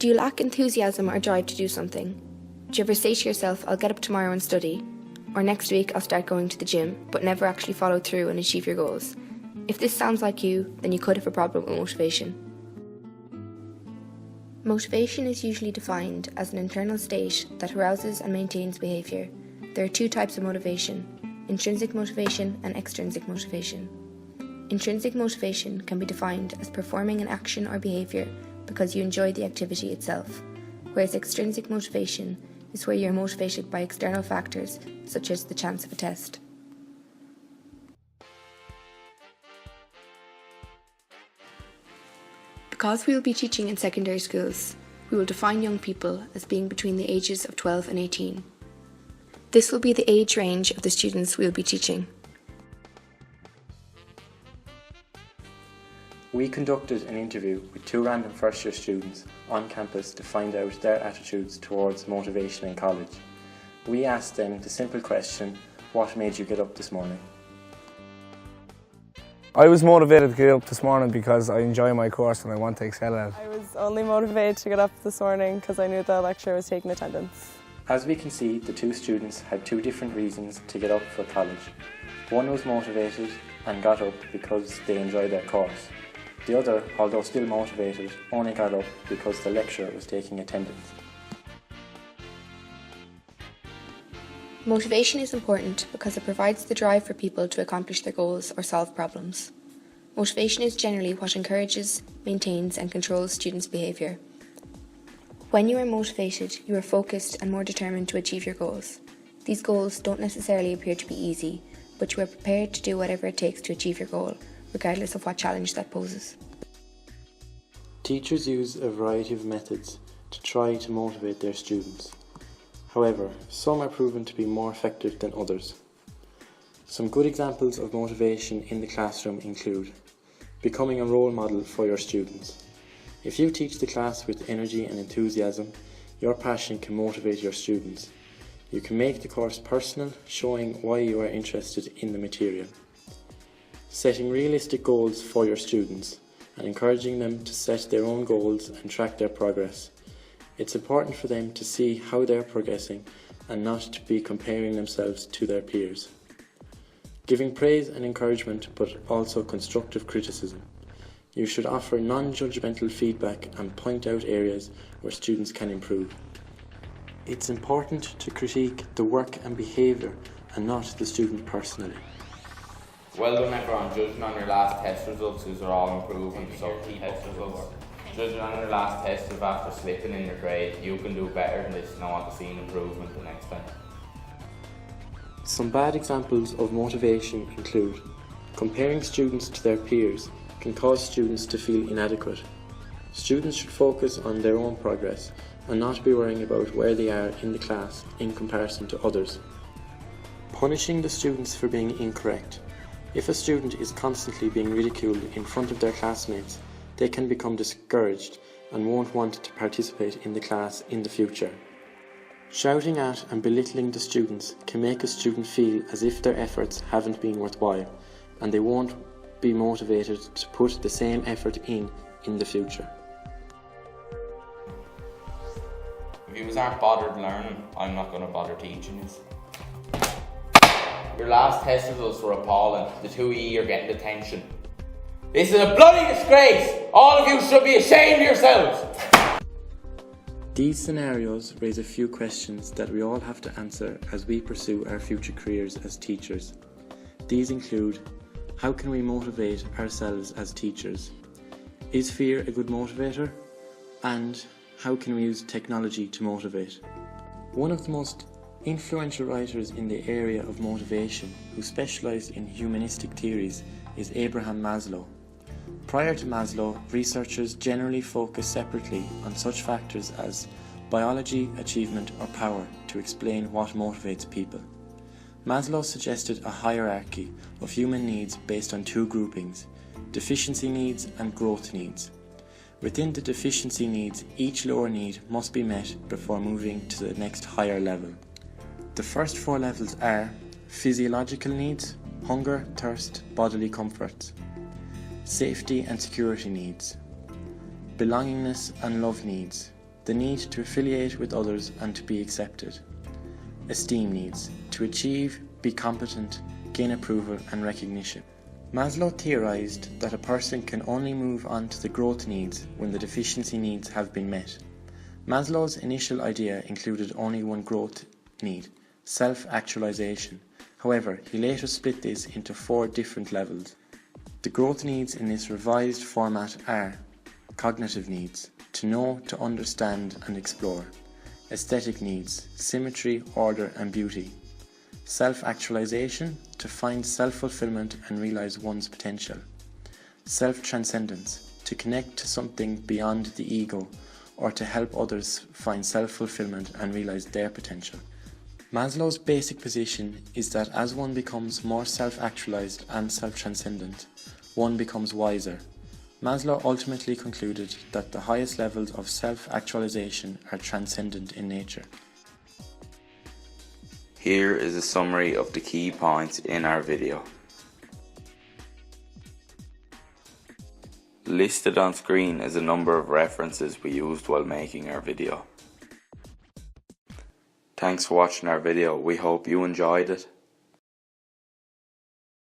Do you lack enthusiasm or drive to do something? Do you ever say to yourself, I'll get up tomorrow and study, or next week I'll start going to the gym, but never actually follow through and achieve your goals? If this sounds like you, then you could have a problem with motivation. Motivation is usually defined as an internal state that arouses and maintains behaviour. There are two types of motivation: intrinsic motivation and extrinsic motivation. Intrinsic motivation can be defined as performing an action or behaviour because you enjoy the activity itself, whereas extrinsic motivation is where you're motivated by external factors such as the chance of a test. Because we will be teaching in secondary schools, we will define young people as being between the ages of 12 and 18. This will be the age range of the students we will be teaching. We conducted an interview with 2 random first-year students on campus to find out their attitudes towards motivation in college. We asked them the simple question, what made you get up this morning? I was motivated to get up this morning because I enjoy my course and I want to excel at it. I was only motivated to get up this morning because I knew the lecturer was taking attendance. As we can see, the 2 students had 2 different reasons to get up for college. One was motivated and got up because they enjoyed their course. The other, although still motivated, only got up because the lecturer was taking attendance. Motivation is important because it provides the drive for people to accomplish their goals or solve problems. Motivation is generally what encourages, maintains and controls students' behaviour. When you are motivated, you are focused and more determined to achieve your goals. These goals don't necessarily appear to be easy, but you are prepared to do whatever it takes to achieve your goal, regardless of what challenge that poses. Teachers use a variety of methods to try to motivate their students. However, some are proven to be more effective than others. Some good examples of motivation in the classroom include becoming a role model for your students. If you teach the class with energy and enthusiasm, your passion can motivate your students. You can make the course personal, showing why you are interested in the material. Setting realistic goals for your students and encouraging them to set their own goals and track their progress. It's important for them to see how they're progressing and not to be comparing themselves to their peers. Giving praise and encouragement, but also constructive criticism. You should offer non-judgmental feedback and point out areas where students can improve. It's important to critique the work and behaviour and not the student personally. Well done everyone, judging on your last test results, these are all improving, so keep up the good work. Judging on your last test of after slipping in your grade, you can do better than this and I want to see an improvement the next time. Some bad examples of motivation include comparing students to their peers can cause students to feel inadequate. Students should focus on their own progress and not be worrying about where they are in the class in comparison to others. Punishing the students for being incorrect. If a student is constantly being ridiculed in front of their classmates, they can become discouraged and won't want to participate in the class in the future. Shouting at and belittling the students can make a student feel as if their efforts haven't been worthwhile, and they won't be motivated to put the same effort in the future. If you aren't bothered learning, I'm not going to bother teaching you. Your last test results were appalling. The 2 of you are getting detention. This is a bloody disgrace! All of you should be ashamed of yourselves! These scenarios raise a few questions that we all have to answer as we pursue our future careers as teachers. These include, how can we motivate ourselves as teachers? Is fear a good motivator? And how can we use technology to motivate? One of the most influential writers in the area of motivation who specialised in humanistic theories is Abraham Maslow. Prior to Maslow, researchers generally focus separately on such factors as biology, achievement or power to explain what motivates people. Maslow suggested a hierarchy of human needs based on 2 groupings, deficiency needs and growth needs. Within the deficiency needs, each lower need must be met before moving to the next higher level. The first 4 levels are physiological needs, hunger, thirst, bodily comforts, safety and security needs, belongingness and love needs, the need to affiliate with others and to be accepted. Esteem needs, to achieve, be competent, gain approval and recognition. Maslow theorized that a person can only move on to the growth needs when the deficiency needs have been met. Maslow's initial idea included only one growth need, self-actualization. However, he later split this into 4 different levels. The growth needs in this revised format are cognitive needs, to know, to understand and explore. Aesthetic needs, symmetry, order and beauty. Self-actualization, to find self-fulfillment and realize one's potential. Self-transcendence, to connect to something beyond the ego or to help others find self-fulfillment and realize their potential. Maslow's basic position is that as one becomes more self-actualized and self-transcendent, one becomes wiser. Maslow ultimately concluded that the highest levels of self-actualization are transcendent in nature. Here is a summary of the key points in our video. Listed on screen is a number of references we used while making our video. Thanks for watching our video. We hope you enjoyed it.